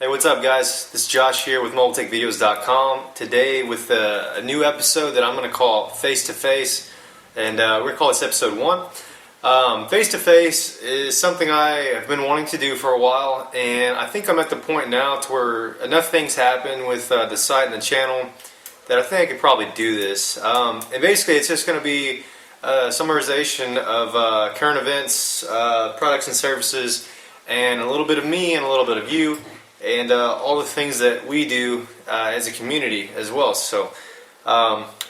Hey, what's up guys? This is Josh here with MobileTechVideos.com. Today with a new episode that I'm going to call Face to Face, and we're going to call this episode 1. Face to Face is something I have been wanting to do for a while, and I think I'm at the point now to where enough things happen with the site and the channel that I think I could probably do this. And basically it's just going to be a summarization of current events, products and services, and a little bit of me and a little bit of you, and all the things that we do as a community as well. So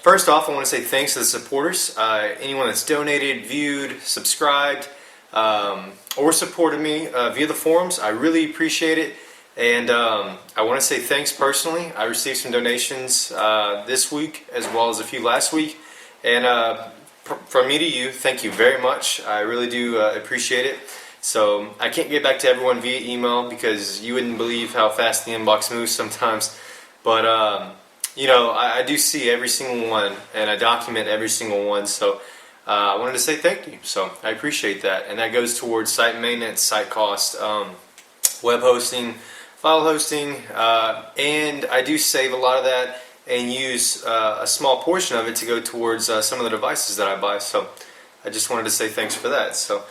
first off, I want to say thanks to the supporters, anyone that's donated, viewed, subscribed, or supported me via the forums. I really appreciate it, and I want to say thanks personally. I received some donations this week as well as a few last week, and from me to you, thank you very much. I really do appreciate it. So I can't get back to everyone via email because you wouldn't believe how fast the inbox moves sometimes. But you know, I do see every single one, and I document every single one. So I wanted to say thank you. So I appreciate that, and that goes towards site maintenance, site cost, web hosting, file hosting, and I do save a lot of that and use a small portion of it to go towards some of the devices that I buy. So I just wanted to say thanks for that. So.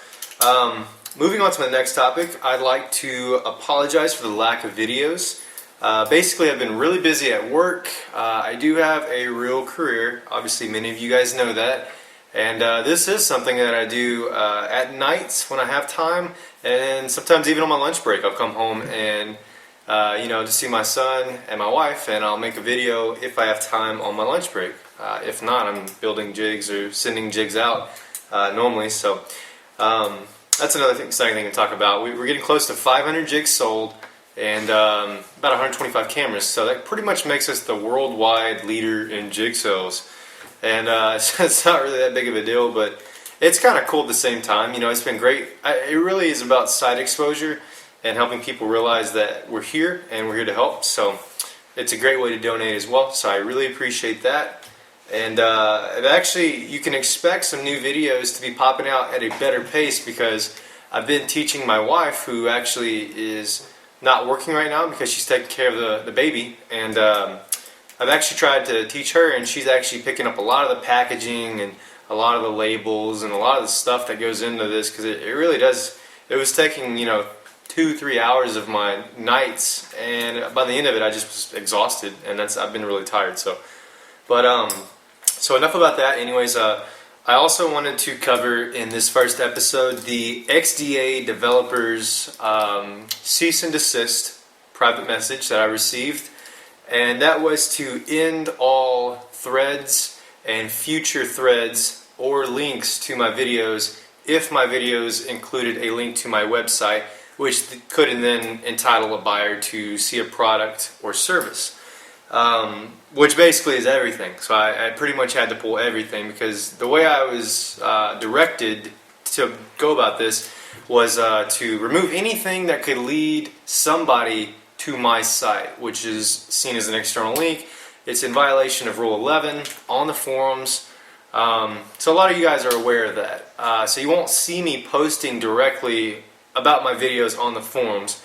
Moving on to the next topic, I'd like to apologize for the lack of videos. Basically, I've been really busy at work. I do have a real career. Obviously, many of you guys know that. And this is something that I do at nights when I have time, and sometimes even on my lunch break. I'll come home and you know, to see my son and my wife, and I'll make a video if I have time on my lunch break. If not, I'm building jigs or sending jigs out normally. So. That's another exciting thing to talk about. We're getting close to 500 jigs sold and about 125 cameras, so that pretty much makes us the worldwide leader in jig sales. And it's not really that big of a deal, but it's kind of cool at the same time. You know, it's been great. It really is about site exposure and helping people realize that we're here and we're here to help. So it's a great way to donate as well, so I really appreciate that. And actually, you can expect some new videos to be popping out at a better pace because I've been teaching my wife, who actually is not working right now because she's taking care of the baby. And I've actually tried to teach her, and she's actually picking up a lot of the packaging and a lot of the labels and a lot of the stuff that goes into this, because it really does. It was taking, you know, 2-3 hours of my nights, and by the end of it, I just was exhausted, and I've been really tired. So, but So enough about that. Anyways, I also wanted to cover in this first episode the XDA developers cease and desist private message that I received, and that was to end all threads and future threads or links to my videos if my videos included a link to my website, which could then entitle a buyer to see a product or service. Which basically is everything. So I pretty much had to pull everything, because the way I was directed to go about this was to remove anything that could lead somebody to my site, which is seen as an external link. It's in violation of Rule 11 on the forums. So a lot of you guys are aware of that. So you won't see me posting directly about my videos on the forums.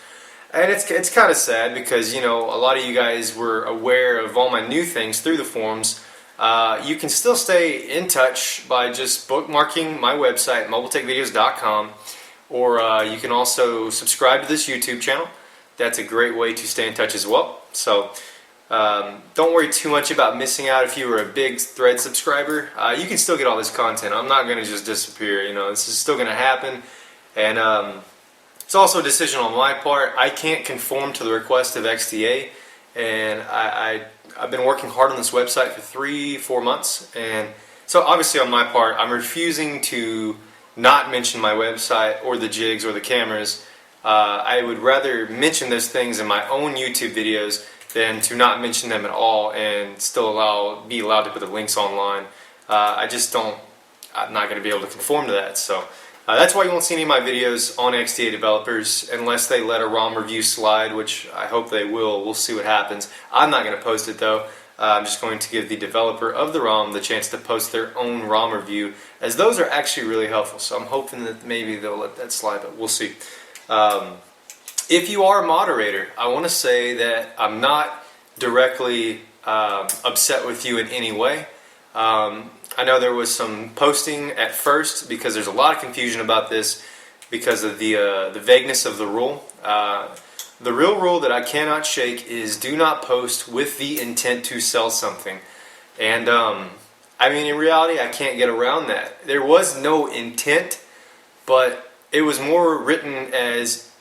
And it's kind of sad because, you know, a lot of you guys were aware of all my new things through the forums. You can still stay in touch by just bookmarking my website, MobileTechVideos.com, or you can also subscribe to this YouTube channel. That's a great way to stay in touch as well. So don't worry too much about missing out if you were a big Thread subscriber. You can still get all this content. I'm not going to just disappear. You know, this is still going to happen. And it's also a decision on my part. I can't conform to the request of XDA, and I've been working hard on this website for 3-4 months, and so obviously on my part, I'm refusing to not mention my website or the jigs or the cameras. I would rather mention those things in my own YouTube videos than to not mention them at all and still be allowed to put the links online. I'm not going to be able to conform to that. So. That's why you won't see any of my videos on XDA developers unless they let a ROM review slide, which I hope they will. We'll see what happens. I'm not going to post it though. I'm just going to give the developer of the ROM the chance to post their own ROM review, as those are actually really helpful. So I'm hoping that maybe they'll let that slide, but we'll see. if you are a moderator, I want to say that I'm not directly upset with you in any way. I know there was some posting at first because there's a lot of confusion about this because of the vagueness of the rule. The real rule that I cannot shake is do not post with the intent to sell something. And I mean, in reality, I can't get around that. There was no intent, but it was more written as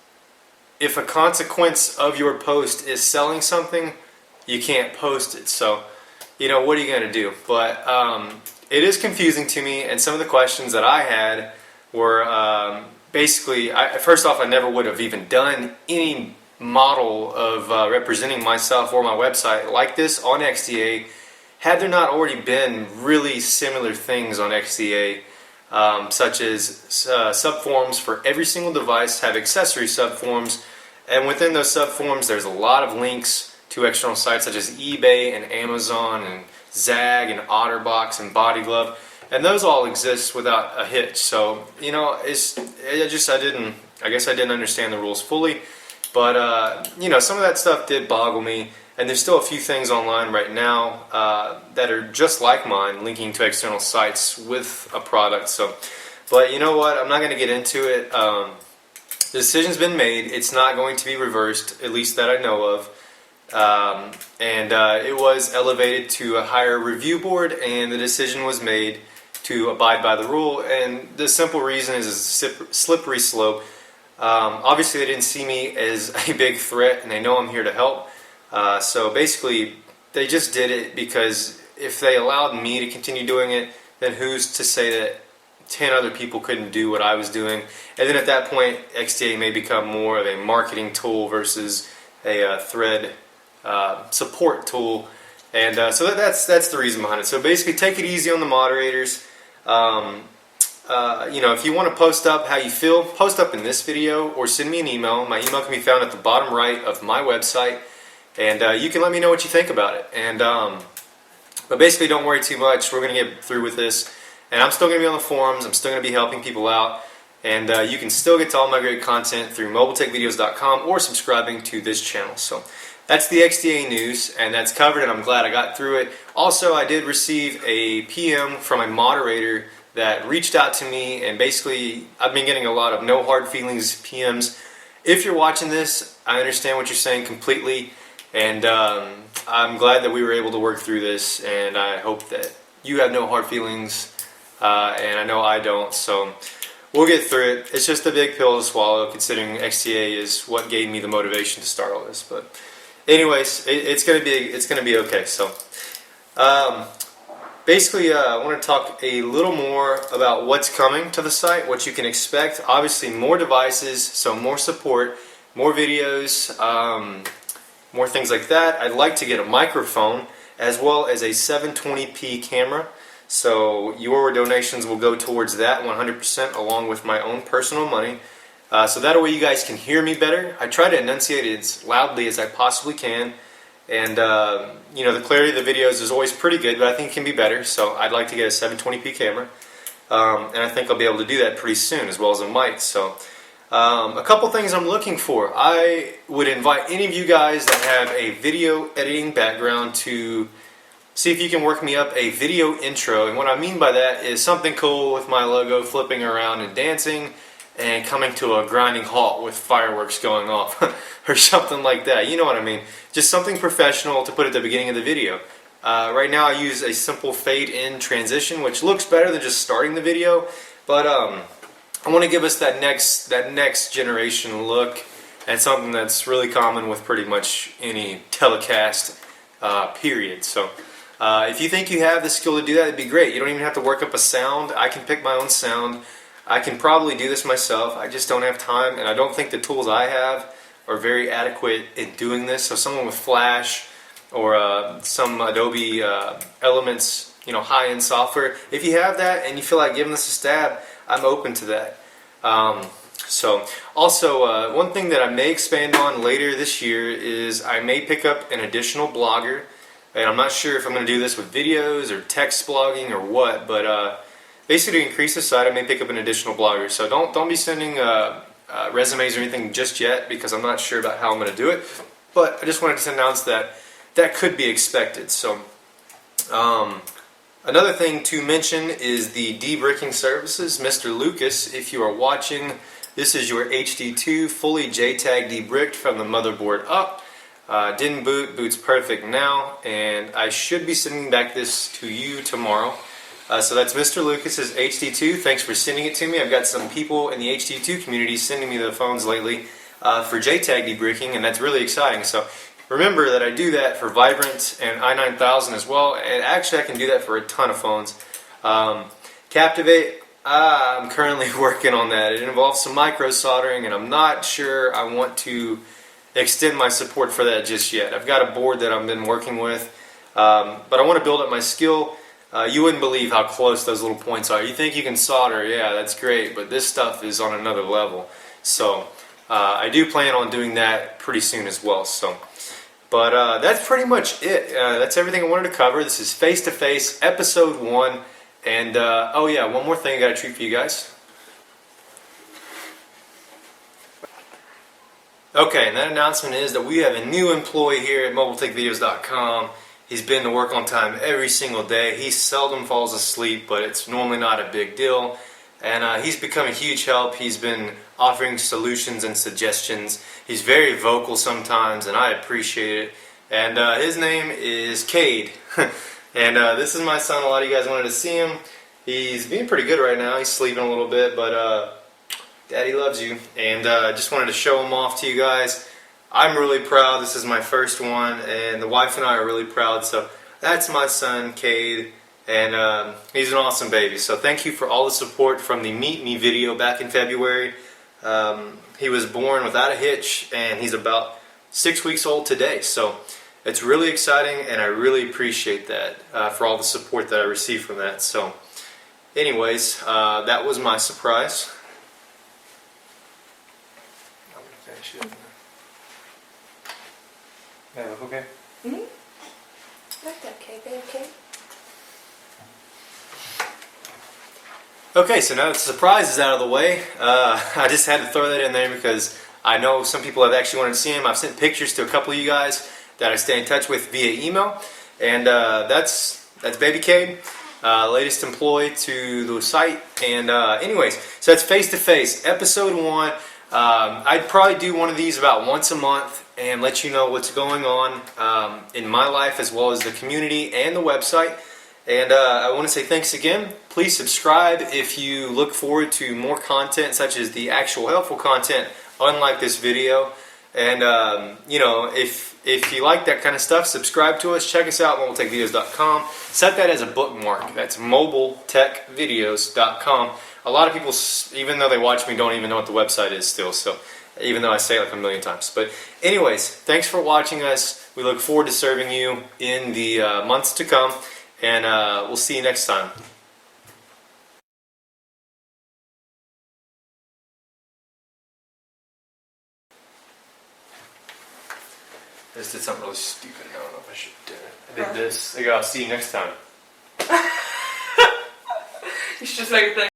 if a consequence of your post is selling something, you can't post it. So, you know, what are you going to do? But it is confusing to me, and some of the questions that I had were basically, first off, I never would have even done any model of representing myself or my website like this on XDA had there not already been really similar things on XDA, such as subforms for every single device have accessory subforms, and within those subforms there's a lot of links to external sites such as eBay and Amazon and Zag and OtterBox and Body Glove, and those all exist without a hitch. So, you know, I guess I didn't understand the rules fully, but you know, some of that stuff did boggle me. And there's still a few things online right now that are just like mine, linking to external sites with a product. So, but you know what? I'm not going to get into it. The decision's been made. It's not going to be reversed, at least that I know of. And it was elevated to a higher review board, and the decision was made to abide by the rule. And the simple reason is it's a slippery slope. Obviously, they didn't see me as a big threat, and they know I'm here to help. So basically, they just did it because if they allowed me to continue doing it, then who's to say that 10 other people couldn't do what I was doing? And then at that point, XDA may become more of a marketing tool versus a thread support tool. And so that's the reason behind it. So basically, take it easy on the moderators. You know, if you want to post up how you feel, post up in this video or send me an email. My email can be found at the bottom right of my website. And you can let me know what you think about it. And but basically, don't worry too much. We're going to get through with this. And I'm still going to be on the forums. I'm still going to be helping people out. And you can still get to all my great content through mobiletechvideos.com or subscribing to this channel. So that's the XDA news, and that's covered, and I'm glad I got through it. Also, I did receive a PM from a moderator that reached out to me, and basically, I've been getting a lot of no hard feelings PMs. If you're watching this, I understand what you're saying completely. And I'm glad that we were able to work through this, and I hope that you have no hard feelings, and I know I don't, so we'll get through it. It's just a big pill to swallow, considering XDA is what gave me the motivation to start all this. But anyways, it's gonna be okay. So basically, I want to talk a little more about what's coming to the site, what you can expect. Obviously, more devices, so more support, more videos. More things like that. I'd like to get a microphone as well as a 720p camera. So your donations will go towards that 100% along with my own personal money. So that way you guys can hear me better. I try to enunciate it as loudly as I possibly can. And you know, the clarity of the videos is always pretty good, but I think it can be better. So I'd like to get a 720p camera. And I think I'll be able to do that pretty soon, as well as a mic. So a couple things I'm looking for. I would invite any of you guys that have a video editing background to see if you can work me up a video intro. And what I mean by that is something cool with my logo flipping around and dancing and coming to a grinding halt with fireworks going off or something like that. You know what I mean? Just something professional to put at the beginning of the video. Right now I use a simple fade in transition, which looks better than just starting the video, but I want to give us that next generation look, and something that's really common with pretty much any telecast period. So if you think you have the skill to do that, it'd be great. You don't even have to work up a sound. I can pick my own sound. I can probably do this myself. I just don't have time, and I don't think the tools I have are very adequate in doing this. So someone with Flash or some Adobe Elements, you know, high-end software, if you have that and you feel like giving this a stab, I'm open to that. So also one thing that I may expand on later this year is I may pick up an additional blogger, and I'm not sure if I'm going to do this with videos or text blogging or what, but basically to increase the site I may pick up an additional blogger. So don't be sending resumes or anything just yet because I'm not sure about how I'm going to do it. But I just wanted to announce that that could be expected. So another thing to mention is the debricking services. Mr. Lucas, if you are watching, this is your HD2 fully JTAG debricked from the motherboard up. Didn't boot, boots perfect now, and I should be sending back this to you tomorrow. So that's Mr. Lucas's HD2. Thanks for sending it to me. I've got some people in the HD2 community sending me the phones lately for JTAG debricking, and that's really exciting. So remember that I do that for Vibrant and i9000 as well, and actually I can do that for a ton of phones. Captivate, I'm currently working on that. It involves some micro soldering, and I'm not sure I want to extend my support for that just yet. I've got a board that I've been working with, but I want to build up my skill. You wouldn't believe how close those little points are. You think you can solder, yeah, that's great, but this stuff is on another level. So I do plan on doing that pretty soon as well. But that's pretty much it. That's everything I wanted to cover. This is Face to Face, episode 1. And oh yeah, one more thing I got a treat for you guys. Okay, and that announcement is that we have a new employee here at mobiletechvideos.com. He's been to work on time every single day. He seldom falls asleep, but it's normally not a big deal. And he's become a huge help. He's been offering solutions and suggestions. He's very vocal sometimes, and I appreciate it. And his name is Cade. And this is my son. A lot of you guys wanted to see him. He's being pretty good right now. He's sleeping a little bit, but Daddy loves you. And just wanted to show him off to you guys. I'm really proud. This is my first one, and the wife and I are really proud. So that's my son, Cade, and he's an awesome baby. So thank you for all the support from the Meet Me video back in February. He was born without a hitch, and he's about 6 weeks old today. So it's really exciting, and I really appreciate that for all the support that I received from that. So anyways, that was my surprise. I'm going to finish it. Yeah, look okay? Mm-hmm. Looked okay, they okay? Okay, so now that the surprise is out of the way, I just had to throw that in there because I know some people have actually wanted to see him. I've sent pictures to a couple of you guys that I stay in touch with via email, and that's Baby Cade, latest employee to the site. And anyways, so that's Face to Face, episode 1. I'd probably do one of these about once a month and let you know what's going on in my life as well as the community and the website. And I want to say thanks again. Please subscribe if you look forward to more content such as the actual helpful content, unlike this video. And you know, if you like that kind of stuff, subscribe to us. Check us out, mobiletechvideos.com. Set that as a bookmark. That's mobiletechvideos.com. A lot of people, even though they watch me, don't even know what the website is still. So even though I say it like a million times. But anyways, thanks for watching us. We look forward to serving you in the months to come. And we'll see you next time. I just did something really stupid. I don't know if I should do it. I did this. I go, I'll see you next time. You should just make a thing.